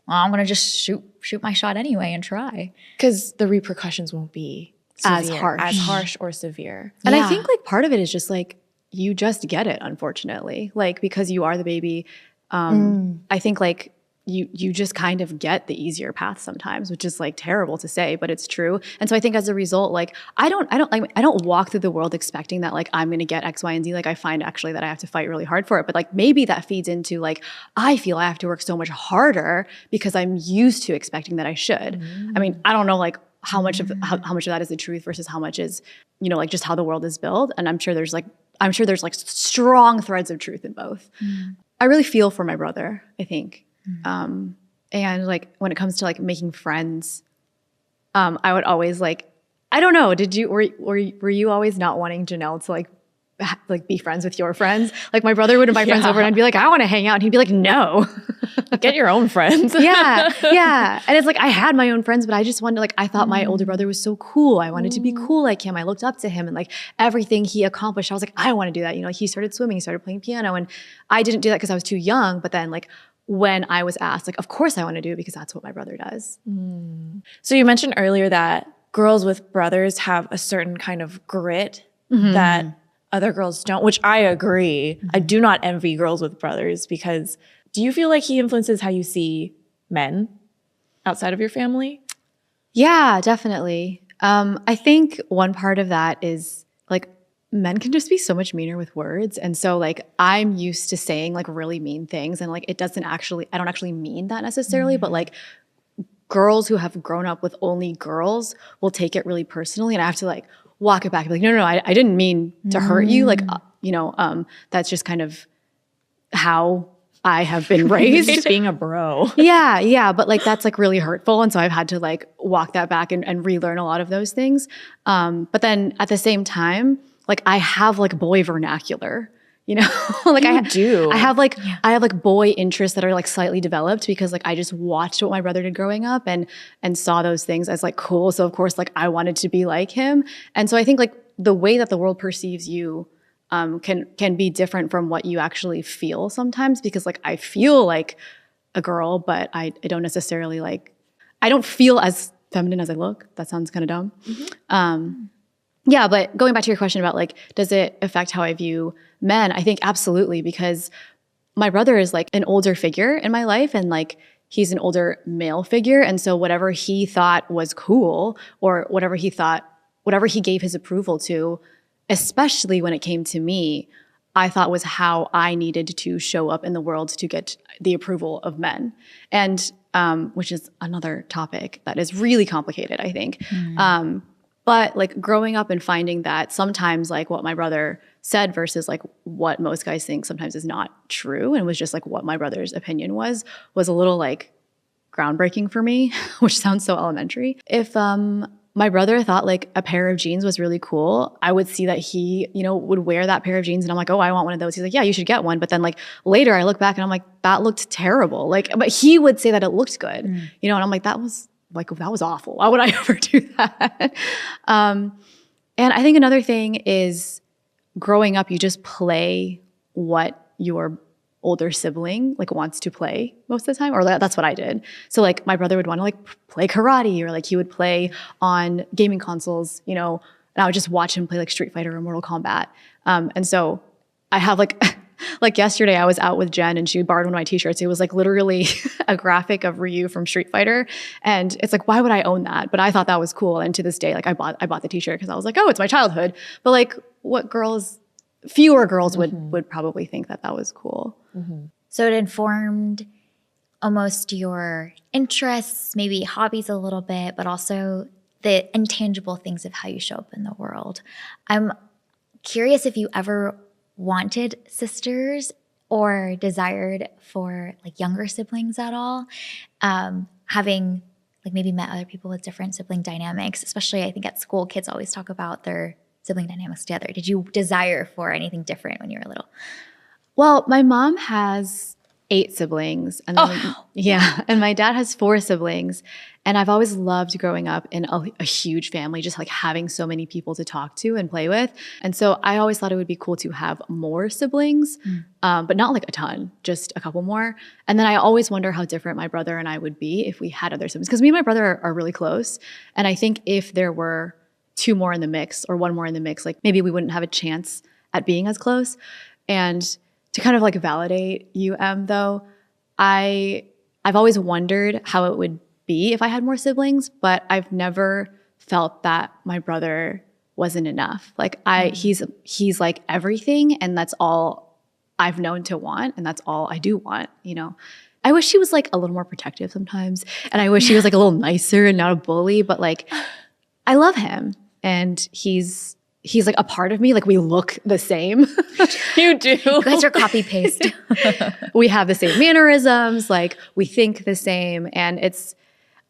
well, I'm going to just shoot my shot anyway and try. Because the repercussions won't be as harsh or severe. And I think like part of it is just like, you just get it, unfortunately. Like, because you are the baby, I think like you just kind of get the easier path sometimes, which is like terrible to say, but it's true. And so I think as a result, like I don't walk through the world expecting that like I'm going to get X, Y, and Z. Like I find actually that I have to fight really hard for it. But like maybe that feeds into like I feel I have to work so much harder because I'm used to expecting that I should. I mean, I don't know like how much of that is the truth versus how much is, you know, like just how the world is built. And I'm sure there's like strong threads of truth in both. I really feel for my brother, I think. And like when it comes to like making friends, I would always like, I don't know, were you always not wanting Janelle to like be friends with your friends? Like my brother would invite friends over and I'd be like, I want to hang out. And he'd be like, no. Get your own friends. Yeah. And it's like, I had my own friends, but I just wanted, like, I thought my older brother was so cool. I wanted to be cool like him. I looked up to him and like everything he accomplished. I was like, I want to do that. You know, like he started swimming, he started playing piano, and I didn't do that because I was too young. But then like when I was asked, like, of course I want to do it because that's what my brother does. So you mentioned earlier that girls with brothers have a certain kind of grit that other girls don't, which I agree. I do not envy girls with brothers because do you feel like he influences how you see men outside of your family? Yeah, definitely. I think one part of that is like men can just be so much meaner with words. And so like I'm used to saying like really mean things and like I don't actually mean that necessarily, but like girls who have grown up with only girls will take it really personally, and I have to like walk it back and be like, no, I didn't mean to hurt you. Like, that's just kind of how I have been raised. Just being a bro. Yeah. But like, that's like really hurtful. And so I've had to like walk that back and relearn a lot of those things. But then at the same time, like I have like boy vernacular, you know, like I have like boy interests that are like slightly developed because like I just watched what my brother did growing up and saw those things as like cool. So of course, like I wanted to be like him. And so I think like the way that the world perceives you can be different from what you actually feel sometimes, because like I feel like a girl, but I don't necessarily like, I don't feel as feminine as I look. That sounds kind of dumb. Yeah, but going back to your question about like, does it affect how I view men? I think absolutely, because my brother is like an older figure in my life, and like he's an older male figure. And so whatever he thought was cool, or whatever he gave his approval to, especially when it came to me, I thought was how I needed to show up in the world to get the approval of men. And which is another topic that is really complicated, I think. But like growing up and finding that sometimes like what my brother said versus like what most guys think sometimes is not true, and was just like what my brother's opinion was a little like groundbreaking for me, which sounds so elementary. If my brother thought like a pair of jeans was really cool, I would see that he, you know, would wear that pair of jeans and I'm like, oh, I want one of those. He's like, yeah, you should get one. But then like later I look back and I'm like, that looked terrible. Like, but he would say that it looked good, you know, and I'm like, that was awful. Why would I ever do that? And I think another thing is growing up, you just play what your older sibling like wants to play most of the time, or that's what I did. So like my brother would want to like play karate, or like he would play on gaming consoles, you know, and I would just watch him play like Street Fighter or Mortal Kombat. And so I have like like yesterday I was out with Jen and she borrowed one of my t-shirts. It was like literally a graphic of Ryu from Street Fighter. And it's like, why would I own that? But I thought that was cool. And to this day, like I bought the t-shirt because I was like, oh, it's my childhood. But like fewer girls would probably think that was cool. So it informed almost your interests, maybe hobbies a little bit, but also the intangible things of how you show up in the world. I'm curious if you ever wanted sisters or desired for like younger siblings at all, having like maybe met other people with different sibling dynamics, especially I think at school kids always talk about their sibling dynamics together. Did you desire for anything different when you were little? Well, my mom has 8 siblings, and and my dad has 4 siblings. And I've always loved growing up in a huge family, just like having so many people to talk to and play with. And so I always thought it would be cool to have more siblings, but not like a ton, just a couple more. And then I always wonder how different my brother and I would be if we had other siblings, because me and my brother are really close. And I think if there were 2 more in the mix or 1 more in the mix, like maybe we wouldn't have a chance at being as close. And to kind of like validate you, though, I've always wondered how it would be if I had more siblings, but I've never felt that my brother wasn't enough. Like he's like everything, and that's all I've known to want, and that's all I do want, you know. I wish he was like a little more protective sometimes, and I wish he was like a little nicer and not a bully, but like I love him, and he's like a part of me. Like we look the same. You do. You guys are copy paste. We have the same mannerisms, like we think the same. And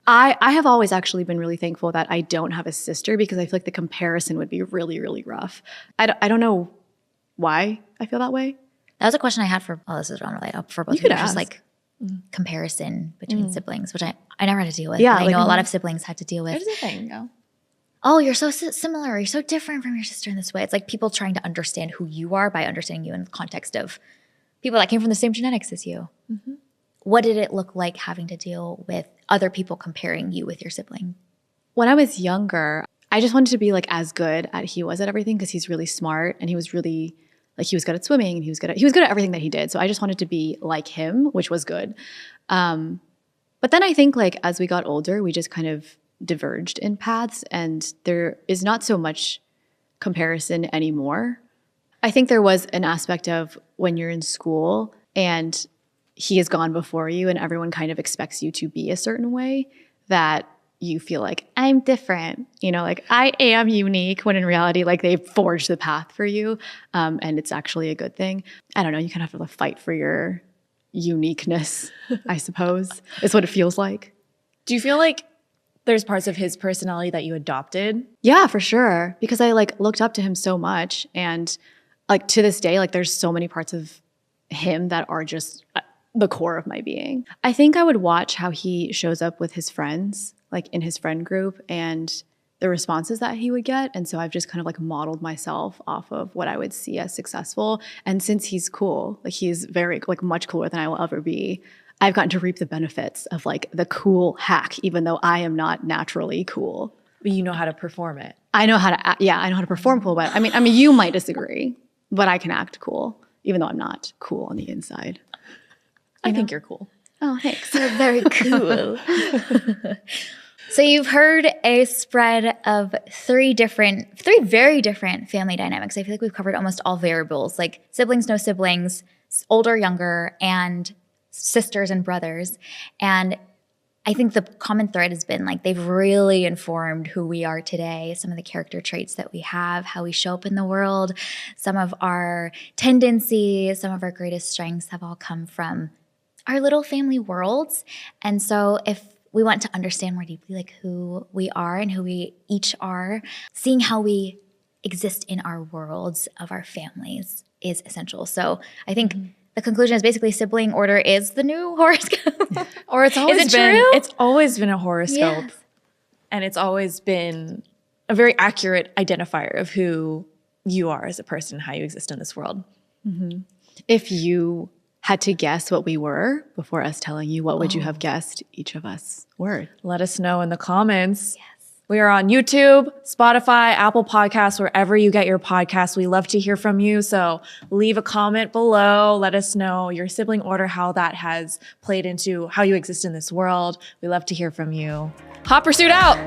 I have always actually been really thankful that I don't have a sister, because I feel like the comparison would be really, really rough. I don't know why I feel that way. That was a question I had for, this is unrelated, for both of you. Just like comparison between siblings, which I never had to deal with. Yeah, but I know a lot of siblings had to deal with. There's a thing, though. Oh, you're so similar. You're so different from your sister in this way. It's like people trying to understand who you are by understanding you in the context of people that came from the same genetics as you. What did it look like having to deal with other people comparing you with your sibling? When I was younger, I just wanted to be like as good as he was at everything, because he's really smart and he was really like, he was good at swimming and he was good at everything that he did. So I just wanted to be like him, which was good. But then I think like as we got older, we just kind of diverged in paths, and there is not so much comparison anymore. I think there was an aspect of when you're in school and he has gone before you and everyone kind of expects you to be a certain way, that you feel like I'm different, you know, like I am unique, when in reality, like they've forged the path for you. And it's actually a good thing. I don't know, you kind of have to fight for your uniqueness, I suppose, is what it feels like. Do you feel like there's parts of his personality that you adopted? Yeah, for sure. Because I like looked up to him so much. And like to this day, like there's so many parts of him that are just the core of my being. I think I would watch how he shows up with his friends, like in his friend group, and the responses that he would get. And so I've just kind of like modeled myself off of what I would see as successful. And since he's cool, like he's very like much cooler than I will ever be, I've gotten to reap the benefits of like the cool hack, even though I am not naturally cool. But you know how to perform it. I know how to, I know how to perform cool, but I mean, you might disagree, but I can act cool, even though I'm not cool on the inside. I think you're cool. Oh, thanks. You're very cool. So you've heard a spread of three very different family dynamics. I feel like we've covered almost all variables, like siblings, no siblings, older, younger, and sisters and brothers. And I think the common thread has been like they've really informed who we are today, some of the character traits that we have, how we show up in the world, some of our tendencies, some of our greatest strengths have all come from our little family worlds. And so if we want to understand more deeply like who we are and who we each are, seeing how we exist in our worlds of our families is essential. So I think the conclusion is basically sibling order is the new horoscope. Or it's always Is it true? It's always been a horoscope. Yes. And it's always been a very accurate identifier of who you are as a person, how you exist in this world. If you had to guess what we were before us telling you, what would you have guessed each of us were? Let us know in the comments. Yes. We are on YouTube, Spotify, Apple Podcasts, wherever you get your podcasts. We love to hear from you. So leave a comment below. Let us know your sibling order, how that has played into how you exist in this world. We love to hear from you. Hot Pursuit out!